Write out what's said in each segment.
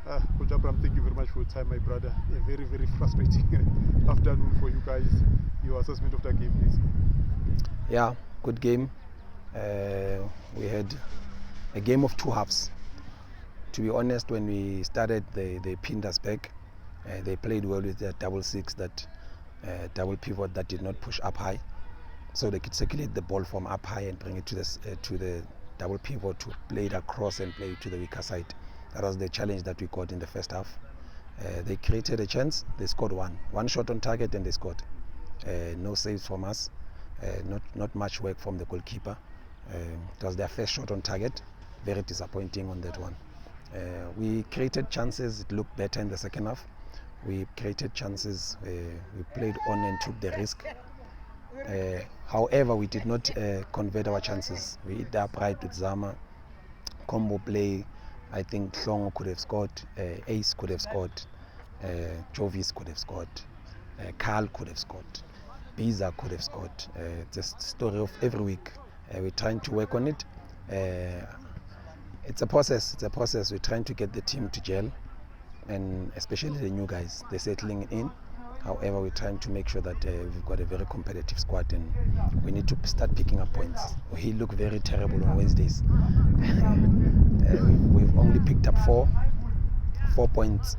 Coach Abram, thank you very much for your time, my brother. A very, very frustrating afternoon for you guys. Your assessment of that game, please. Yeah, good game. We had a game of two halves. To be honest, when we started, they pinned us back. They played well with their double six, that double pivot that did not push up high. So they could circulate the ball from up high and bring it to the double pivot to play it across and play it to the weaker side. That was the challenge that we got in the first half. They created a chance, they scored one shot on target and they scored. No saves from us, not much work from the goalkeeper. It was their first shot on target, very disappointing on that one. We created chances, it looked better in the second half. We created chances, we played on and took the risk. However, we did not convert our chances. We hit the upright with Zama, combo play. I think Hlongo could have scored, Ace could have scored, Jovis could have scored, Carl could have scored, Biza could have scored. It's a story of every week. We're trying to work on it. It's a process. We're trying to get the team to gel, and especially the new guys, they're settling in. However, we're trying to make sure that we've got a very competitive squad and we need to start picking up points. He looked very terrible on Wednesdays. We've only picked up 4 points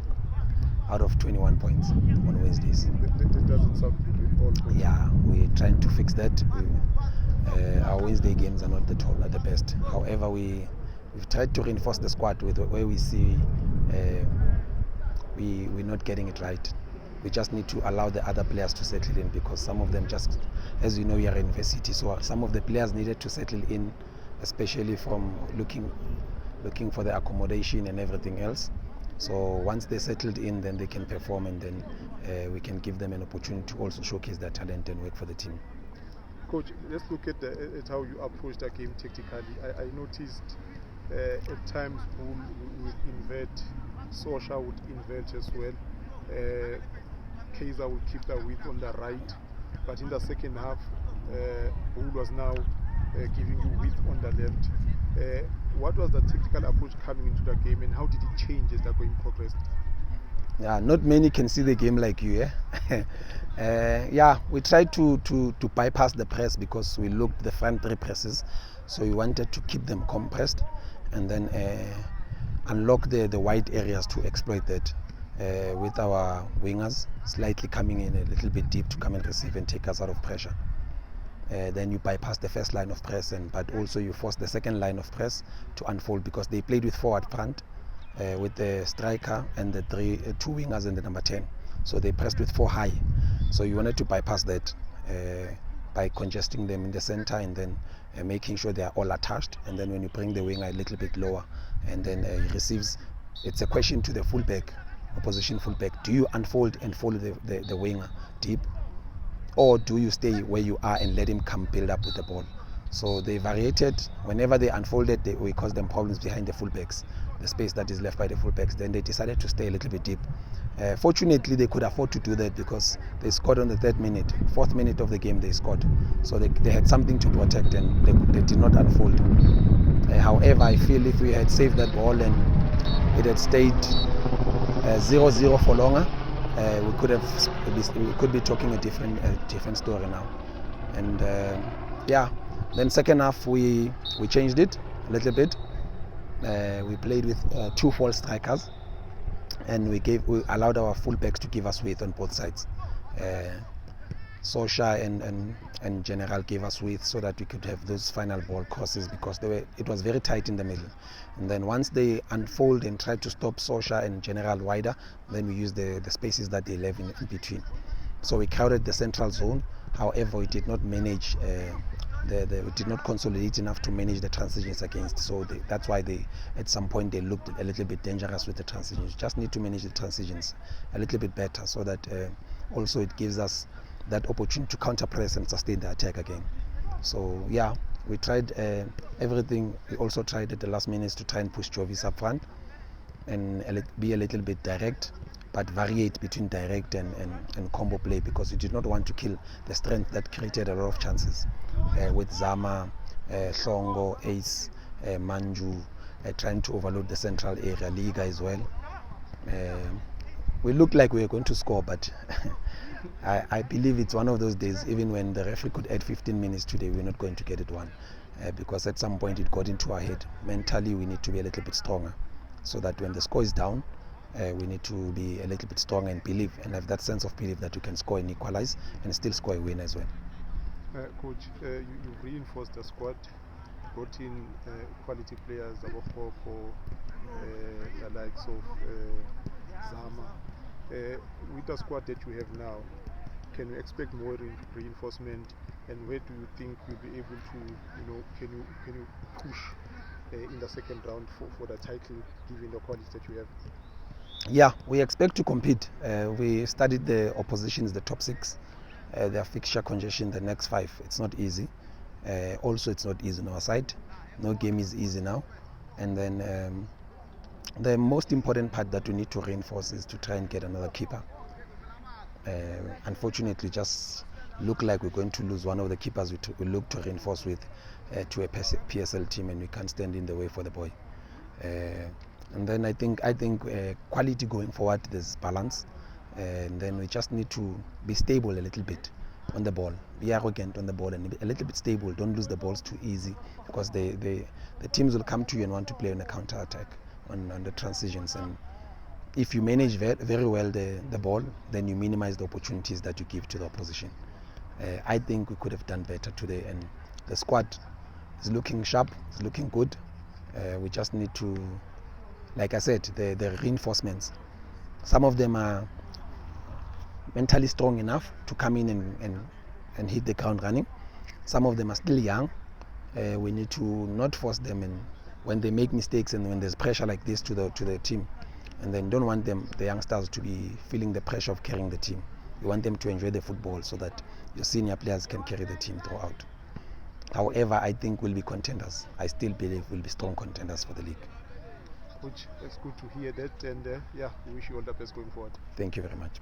out of 21 points on Wednesdays. That doesn't sound all good. Yeah, we're trying to fix that. Our Wednesday games are not the best. However, we've tried to reinforce the squad with where we see we're not getting it right. We just need to allow the other players to settle in, because some of them just, as you know, we are in university, so some of the players needed to settle in, especially from looking for the accommodation and everything else. So once they settled in, then they can perform, and then we can give them an opportunity to also showcase their talent and work for the team. Coach, let's look at how you approached that game tactically. I noticed at times Bull would invert, Sosha would invert as well. Kaiser will keep the width on the right, but in the second half, Bull was now giving you width on the left. What was the tactical approach coming into the game, and how did it change as the game progressed? Yeah, not many can see the game like you. Yeah, we tried to bypass the press because we looked the front three presses, so we wanted to keep them compressed and then unlock the wide areas to exploit that. With our wingers slightly coming in a little bit deep to come and receive and take us out of pressure. Then you bypass the first line of press, but also you force the second line of press to unfold, because they played with 4 at front, with the striker and the 2 wingers and the number 10. So they pressed with 4 high. So you wanted to bypass that by congesting them in the center and then making sure they are all attached. And then when you bring the winger a little bit lower, and then he receives, it's a question to the fullback, opposition fullback: do you unfold and follow the winger deep, or do you stay where you are and let him come build up with the ball? So they variated. Whenever they unfolded, we caused them problems behind the fullbacks, the space that is left by the fullbacks. Then they decided to stay a little bit deep. Fortunately, they could afford to do that because they scored on the 4th minute of the game. They scored, so they had something to protect, and they did not unfold. However, I feel if we had saved that ball and it had stayed 0-0 for longer, we could be talking a different story now. And yeah, then second half we changed it a little bit. We played with 2 false strikers, and we allowed our fullbacks to give us width on both sides. Sosha and General gave us width so that we could have those final ball crosses, because it was very tight in the middle. And then once they unfold and try to stop Sosha and General wider, then we use the spaces that they left in between. So we crowded the central zone. However, we did not manage, we did not consolidate enough to manage the transitions against. So that's why at some point they looked a little bit dangerous with the transitions. Just need to manage the transitions a little bit better, so that also it gives us that opportunity to counter press and sustain the attack again. So yeah, we tried everything. We also tried at the last minutes to try and push Jovis up front and be a little bit direct, but variate between direct and combo play, because we did not want to kill the strength that created a lot of chances with Zama, Hlongo, Ace, Manju, trying to overload the central area, Liga as well. We looked like we were going to score, but I believe it's one of those days, even when the referee could add 15 minutes today, we're not going to get it one. Because at some point it got into our head. Mentally, we need to be a little bit stronger, so that when the score is down, we need to be a little bit stronger and believe, and have that sense of belief that we can score and equalize and still score a win as well. Coach, you've reinforced the squad, brought in quality players, the likes of Zama. With the squad that you have now, can you expect more reinforcement, and where do you think you'll be able to, can you push in the second round for the title, given the quality that you have? Yeah, we expect to compete. We studied the oppositions, the top 6, their fixture congestion, the next 5. It's not easy. Also, it's not easy on our side. No game is easy now. And then the most important part that we need to reinforce is to try and get another keeper. Unfortunately, just look like we're going to lose one of the keepers we look to reinforce with to a PSL team, and we can't stand in the way for the boy. And then I think quality going forward, there's balance, and then we just need to be stable a little bit on the ball, be arrogant on the ball, and a little bit stable. Don't lose the balls too easy, because the teams will come to you and want to play on a counter attack on the transitions. And if you manage very well the ball, then you minimize the opportunities that you give to the opposition. I think we could have done better today, and the squad is looking sharp, it's looking good. We just need to, like I said, the reinforcements. Some of them are mentally strong enough to come in and hit the ground running. Some of them are still young. We need to not force them, and when they make mistakes and when there's pressure like this to the team, and then don't want the youngsters to be feeling the pressure of carrying the team. You want them to enjoy the football so that your senior players can carry the team throughout. However, I think we'll be contenders. I still believe we'll be strong contenders for the league. Coach, it's good to hear that, and we wish you all the best going forward. Thank you very much.